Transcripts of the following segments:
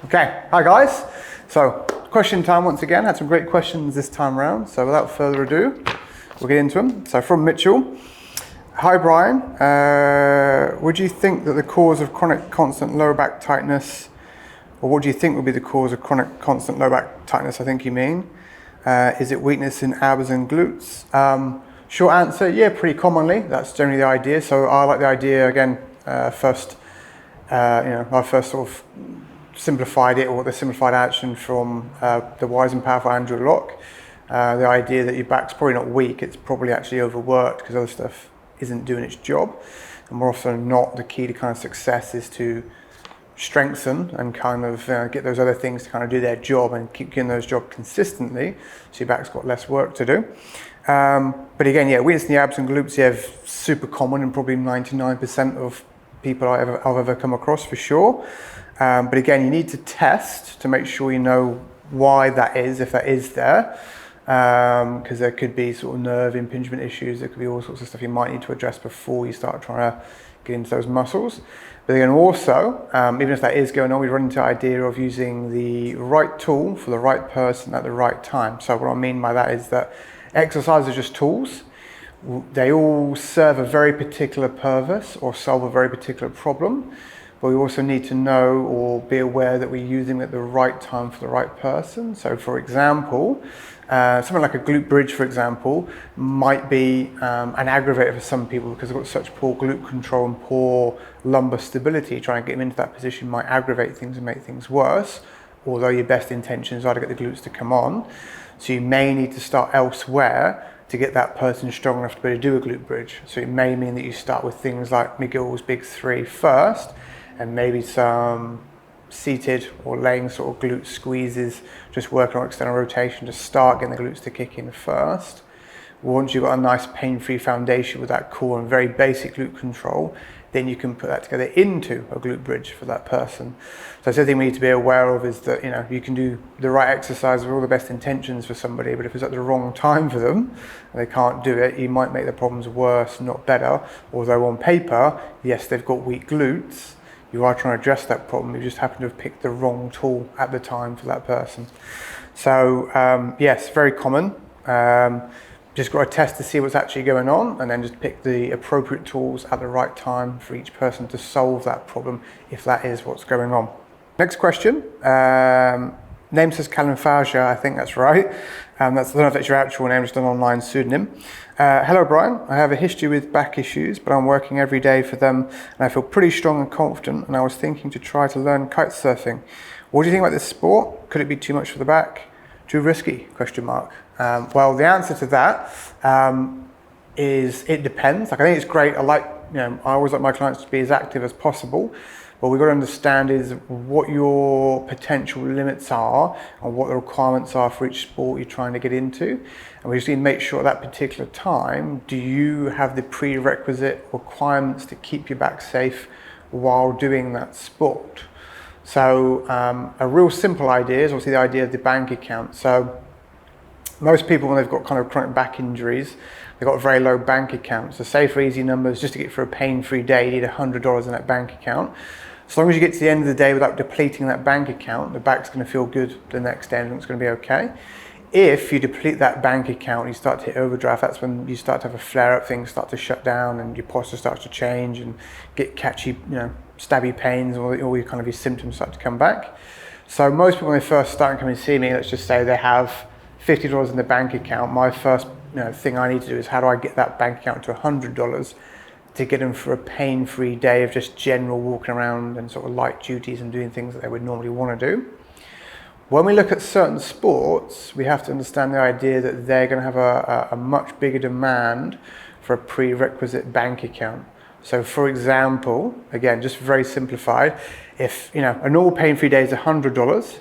Okay, hi guys. So question time once again. Had some great questions this time around. So without further ado, we'll get into them. So from Mitchell, hi Brian. Would you think that the cause of chronic constant lower back tightness, or what do you think would be the cause of chronic constant lower back tightness? I think you mean. Is it weakness in abs and glutes? Short answer, yeah, pretty commonly. That's generally the idea. So I like the idea again. I first sort of simplified it, or the simplified action from the wise and powerful Andrew Locke. The idea that your back's probably not weak, it's probably actually overworked because other stuff isn't doing its job. And more often than not, the key to kind of success is to strengthen and kind of get those other things to kind of do their job and keep doing those jobs consistently, so your back's got less work to do. But again, yeah, weakness in the abs and glutes, yeah, super common and probably 99% of people I've ever come across for sure. But again, you need to test to make sure you know why that is, if that is there, because there could be sort of nerve impingement issues. There could be all sorts of stuff you might need to address before you start trying to get into those muscles. But again, also, even if that is going on, we run into the idea of using the right tool for the right person at the right time. So what I mean by that is that exercises are just tools. They all serve a very particular purpose or solve a very particular problem, but we also need to know or be aware that we're using them at the right time for the right person. So for example, something like a glute bridge, for example, might be an aggravator for some people because they've got such poor glute control and poor lumbar stability. Trying to get them into that position might aggravate things and make things worse, although your best intentions are to get the glutes to come on. So you may need to start elsewhere to get that person strong enough to be able to do a glute bridge. So it may mean that you start with things like McGill's Big Three first, and maybe some seated or laying sort of glute squeezes, just working on external rotation to start getting the glutes to kick in first. Once you've got a nice pain-free foundation with that core and very basic glute control, then you can put that together into a glute bridge for that person. So the other thing we need to be aware of is that, you can do the right exercise with all the best intentions for somebody, but if it's at the wrong time for them and they can't do it, you might make the problems worse, not better. Although on paper, yes, they've got weak glutes, you are trying to address that problem, you just happen to have picked the wrong tool at the time for that person. So yes, very common. Just got to test to see what's actually going on, and then just pick the appropriate tools at the right time for each person to solve that problem, if that is what's going on. Next question. Name says Callum Faja, I think that's right. I don't know if that's your actual name, just an online pseudonym. Hello Brian, I have a history with back issues, but I'm working every day for them and I feel pretty strong and confident, and I was thinking to try to learn kite-surfing. What do you think about this sport? Could it be too much for the back? Too risky? ? Well, the answer to that is it depends. I think it's great. I always like my clients to be as active as possible, but we've got to understand is what your potential limits are and what the requirements are for each sport you're trying to get into. And we just need to make sure at that particular time, do you have the prerequisite requirements to keep your back safe while doing that sport? So a real simple idea is obviously the idea of the bank account. So most people, when they've got kind of chronic back injuries, they've got a very low bank account. So say for easy numbers, just to get through a pain-free day, you need $100 in that bank account. As long as you get to the end of the day without depleting that bank account, the back's going to feel good the next day and it's going to be okay. If you deplete that bank account and you start to hit overdraft, that's when you start to have a flare-up, things start to shut down and your posture starts to change and get catchy, stabby pains, or all your symptoms start to come back. So most people, when they first start coming to see me, let's just say they have $50 in the bank account. My first thing I need to do is how do I get that bank account to $100 to get them for a pain-free day of just general walking around and sort of light duties and doing things that they would normally want to do. When we look at certain sports, we have to understand the idea that they're going to have a much bigger demand for a prerequisite bank account. So for example, again, just very simplified, if a normal pain-free day is $100,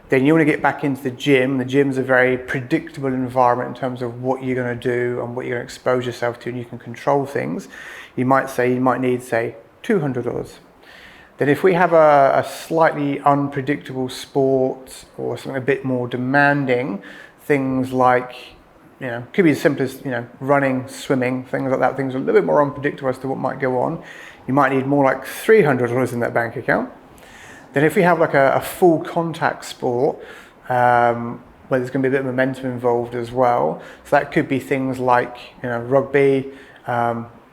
then you want to get back into the gym. The gym's a very predictable environment in terms of what you're going to do and what you're going to expose yourself to, and you can control things. You might need, say, $200. Then if we have a slightly unpredictable sport or something a bit more demanding, things like, could be as simple as, running, swimming, things like that, things a little bit more unpredictable as to what might go on. You might need more like $300 in that bank account. Then if we have like a full contact sport, where there's going to be a bit of momentum involved as well, so that could be things like, you know, rugby,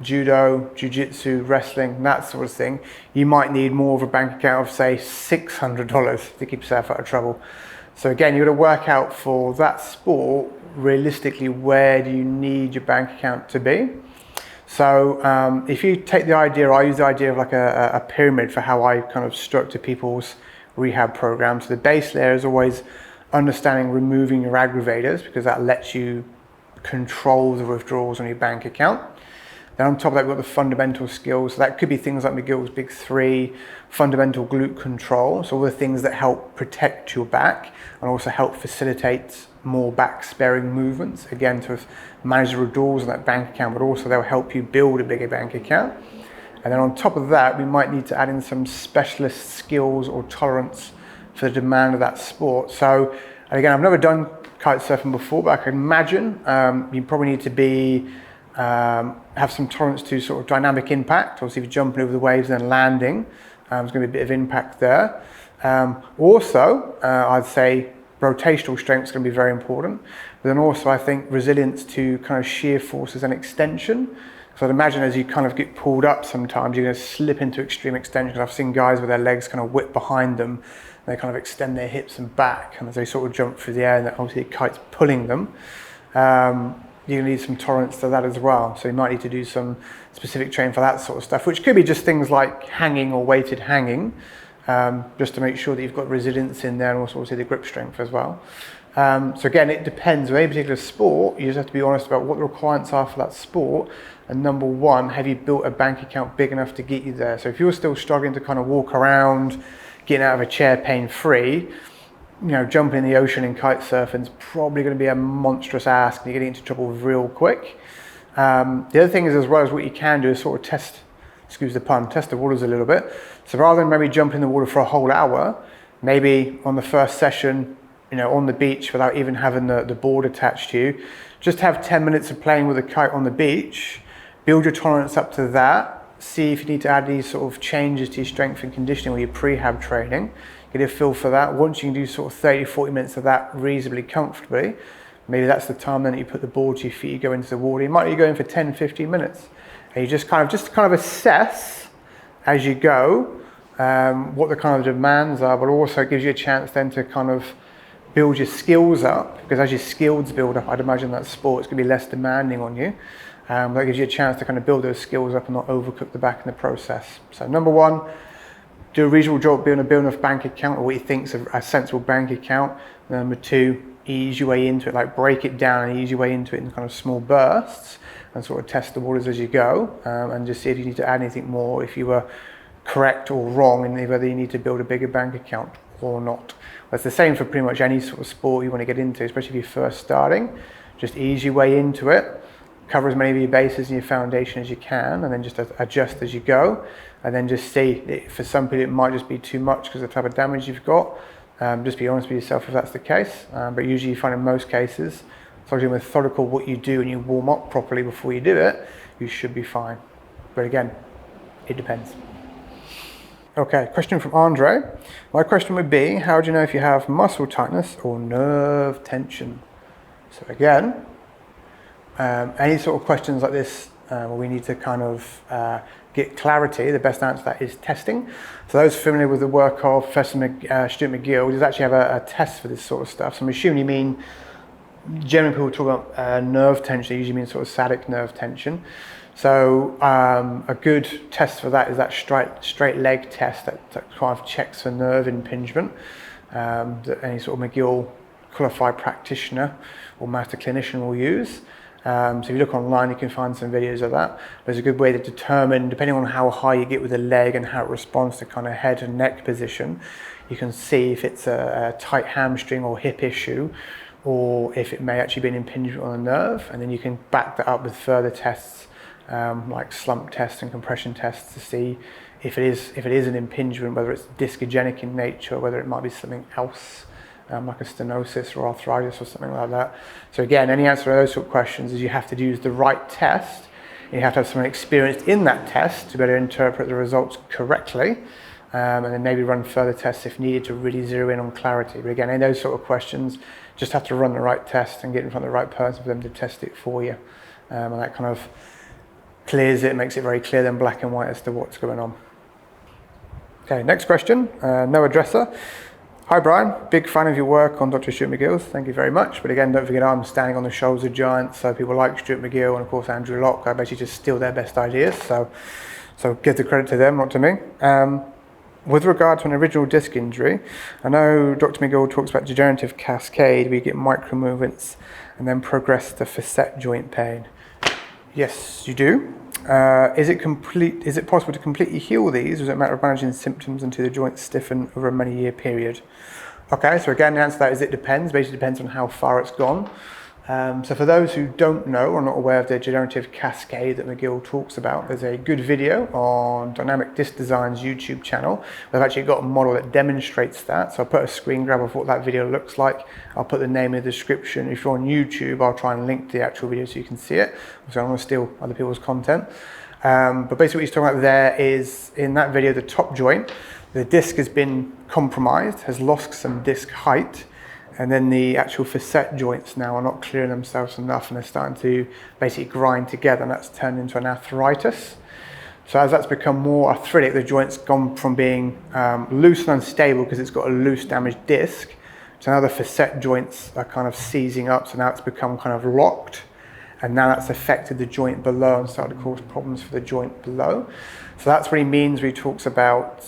judo, jiu-jitsu, wrestling, that sort of thing, you might need more of a bank account of say $600 to keep yourself out of trouble. So again, you've got to work out for that sport, realistically, where do you need your bank account to be? So if you take the idea, I use the idea of like a pyramid for how I kind of structure people's rehab programs. So the base layer is always understanding removing your aggravators, because that lets you control the withdrawals on your bank account. Then on top of that, we've got the fundamental skills. So that could be things like McGill's Big 3, fundamental glute control. So all the things that help protect your back and also help facilitate more back sparing movements. Again, to manage the withdrawals on that bank account, but also they'll help you build a bigger bank account. And then on top of that, we might need to add in some specialist skills or tolerance for the demand of that sport. So again, I've never done kite surfing before, but I can imagine you probably need to be have some tolerance to sort of dynamic impact. Obviously, if you're jumping over the waves and then landing, there's going to be a bit of impact there. Also, I'd say rotational strength is going to be very important. But then also, I think resilience to kind of shear forces and extension. So I'd imagine as you kind of get pulled up, sometimes you're going to slip into extreme extension. I've seen guys with their legs kind of whip behind them. They kind of extend their hips and back, and as they sort of jump through the air, and obviously the kite's pulling them. You're going to need some tolerance to that as well. So you might need to do some specific training for that sort of stuff, which could be just things like hanging or weighted hanging, just to make sure that you've got resilience in there, and also obviously the grip strength as well. So again, it depends. With any particular sport, you just have to be honest about what the requirements are for that sport. And number one, have you built a bank account big enough to get you there? So if you're still struggling to kind of walk around, getting out of a chair pain-free, you know, jumping in the ocean in kite surfing is probably going to be a monstrous ask, and you're getting into trouble real quick. The other thing is, as well, as what you can do is sort of test, excuse the pun, test the waters a little bit. So rather than maybe jumping in the water for a whole hour, maybe on the first session, you know, on the beach without even having the board attached to you, just have 10 minutes of playing with a kite on the beach, build your tolerance up to that, see if you need to add these sort of changes to your strength and conditioning or your prehab training. Get a feel for that. Once you can do sort of 30-40 minutes of that reasonably comfortably, maybe that's the time then that you put the board to your feet, you go into the water. You might be going for 10-15 minutes. And you just kind of assess as you go what the kind of demands are, but also it gives you a chance then to kind of build your skills up, because as your skills build up, I'd imagine that sport's going to be less demanding on you. That gives you a chance to kind of build those skills up and not overcook the back in the process. So number one, do a reasonable job building a bank account, or what you think is a sensible bank account. And number two, ease your way into it, like break it down and ease your way into it in kind of small bursts, and sort of test the waters as you go, and just see if you need to add anything more, if you were correct or wrong, and whether you need to build a bigger bank account or not. Well, it's the same for pretty much any sort of sport you want to get into, especially if you're first starting. Just ease your way into it, cover as many of your bases and your foundation as you can, and then just adjust as you go, and then just see. For some people it might just be too much because of the type of damage you've got. Just be honest with yourself if that's the case, but usually you find in most cases, as long as you're methodical what you do and you warm up properly before you do it, you should be fine. But again, it depends. Okay, question from Andre. My question would be, how do you know if you have muscle tightness or nerve tension? So again, any sort of questions like this where we need to kind of get clarity, the best answer to that is testing. So those familiar with the work of Professor Stuart McGill does actually have a test for this sort of stuff. So I'm assuming you mean, generally people talk about nerve tension, they usually mean sort of sciatic nerve tension. So a good test for that is that straight leg test that kind of checks for nerve impingement that any sort of McGill qualified practitioner or master clinician will use. So if you look online, you can find some videos of that. There's a good way to determine, depending on how high you get with the leg and how it responds to kind of head and neck position, you can see if it's a tight hamstring or hip issue, or if it may actually be an impingement on the nerve. And then you can back that up with further tests, like slump tests and compression tests, to see if it is an impingement, whether it's discogenic in nature, or whether it might be something else, like a stenosis or arthritis or something like that. So again, any answer to those sort of questions is you have to use the right test. You have to have someone experienced in that test to be able to interpret the results correctly. and then maybe run further tests if needed to really zero in on clarity. But again, in those sort of questions, just have to run the right test and get in front of the right person for them to test it for you. And that kind of clears it, makes it very clear then black and white as to what's going on. Okay, next question, no addresser. Hi Brian, big fan of your work on Dr. Stuart McGill's, thank you very much. But again, don't forget I'm standing on the shoulders of giants, so people like Stuart McGill and of course Andrew Locke, I basically just steal their best ideas, so give the credit to them, not to me. With regard to an original disc injury, I know Dr. McGill talks about degenerative cascade, where you get micro movements and then progress to facet joint pain. Yes, you do. Is it possible to completely heal these, or is it a matter of managing symptoms until the joints stiffen over a many-year period? Okay, so again, the answer to that is it depends. Basically depends on how far it's gone. So for those who don't know or are not aware of the degenerative cascade that McGill talks about, there's a good video on Dynamic Disc Design's YouTube channel. We've actually got a model that demonstrates that. So I'll put a screen grab of what that video looks like. I'll put the name in the description. If you're on YouTube, I'll try and link to the actual video so you can see it. So I don't want to steal other people's content. But basically what he's talking about there is, in that video, the top joint, the disc has been compromised, has lost some disc height, and then the actual facet joints now are not clearing themselves enough and they're starting to basically grind together, and that's turned into an arthritis. So as that's become more arthritic, the joint's gone from being loose and unstable because it's got a loose damaged disc, to now the facet joints are kind of seizing up, so now it's become kind of locked, and now that's affected the joint below and started to cause problems for the joint below. So that's what he means when he talks about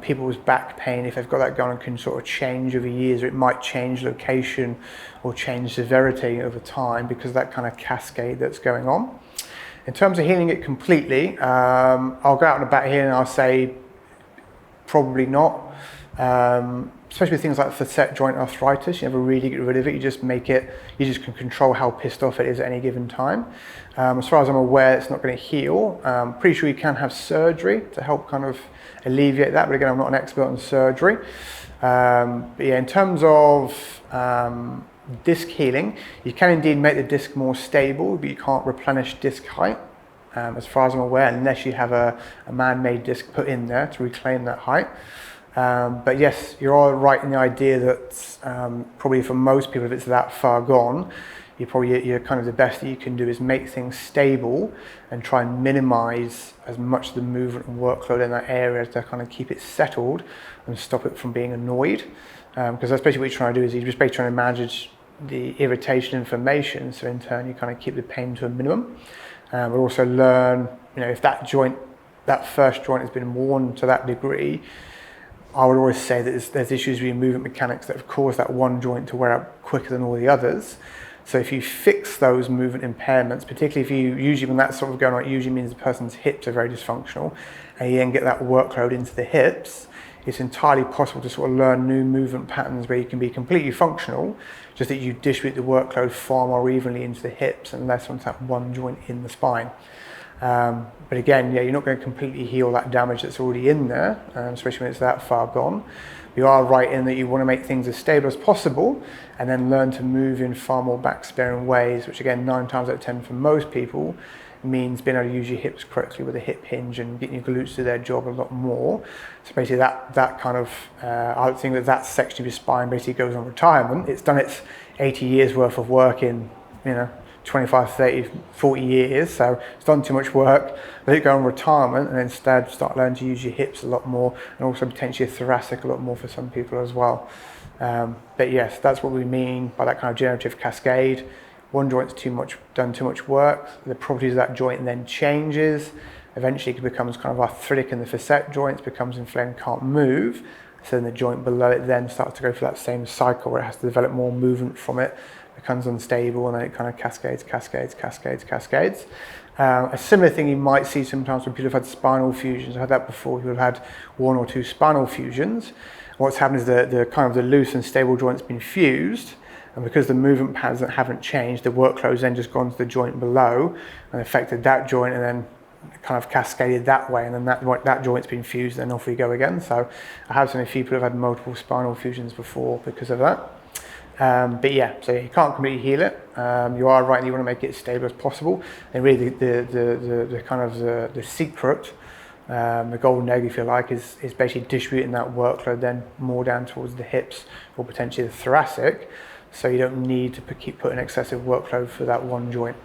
people's back pain, if they've got that going on, can sort of change over years, or it might change location or change severity over time because of that kind of cascade that's going on. In terms of healing it completely, I'll go out and about here and I'll say probably not. Especially with things like facet joint arthritis, you never really get rid of it, you just can control how pissed off it is at any given time. As far as I'm aware, it's not going to heal. Pretty sure you can have surgery to help kind of alleviate that, but again, I'm not an expert on surgery. But yeah, in terms of disc healing, you can indeed make the disc more stable, but you can't replenish disc height, as far as I'm aware, unless you have a man-made disc put in there to reclaim that height. But yes, you're all right in the idea that probably for most people, if it's that far gone, you're kind of the best that you can do is make things stable and try and minimize as much of the movement and workload in that area to kind of keep it settled and stop it from being annoyed. Because that's basically what you're trying to do, is you're just basically trying to manage the irritation information, so in turn you kind of keep the pain to a minimum. But also learn, if that first joint has been worn to that degree, I would always say that there's issues with your movement mechanics that have caused that one joint to wear out quicker than all the others. So if you fix those movement impairments, particularly usually when that's sort of going on, it usually means the person's hips are very dysfunctional, and you then get that workload into the hips, it's entirely possible to sort of learn new movement patterns where you can be completely functional, just that you distribute the workload far more evenly into the hips and less onto that one joint in the spine. But again, yeah, you're not going to completely heal that damage that's already in there, especially when it's that far gone. You are right in that you want to make things as stable as possible and then learn to move in far more back-sparing ways, which again, 9 times out of 10 for most people means being able to use your hips correctly with a hip hinge and getting your glutes to do their job a lot more. So basically that kind of, I would think that section of your spine basically goes on retirement. It's done its 80 years worth of work in, 25, 30, 40 years, so it's done too much work. Let it go on retirement and instead start learning to use your hips a lot more, and also potentially your thoracic a lot more for some people as well. But yes, that's what we mean by that kind of degenerative cascade. One joint's done too much work, the properties of that joint then changes. Eventually it becomes kind of arthritic in the facet joints, becomes inflamed, can't move. So then the joint below it then starts to go through that same cycle where it has to develop more movement from it, becomes unstable, and then it kind of cascades. A similar thing you might see sometimes when people have had spinal fusions. I had that before. People have had 1 or 2 spinal fusions. What's happened is the kind of the loose and stable joint's been fused, and because the movement patterns haven't changed, the workload's then just gone to the joint below and affected that joint, and then kind of cascaded that way, and then that joint's been fused, and off we go again. So I have seen a few people who have had multiple spinal fusions before because of that. But yeah, so you can't completely heal it. You are right, you want to make it as stable as possible. And really the kind of the secret The golden egg, if you like, is basically distributing that workload then more down towards the hips or potentially the thoracic, so you don't need to keep putting excessive workload for that one joint.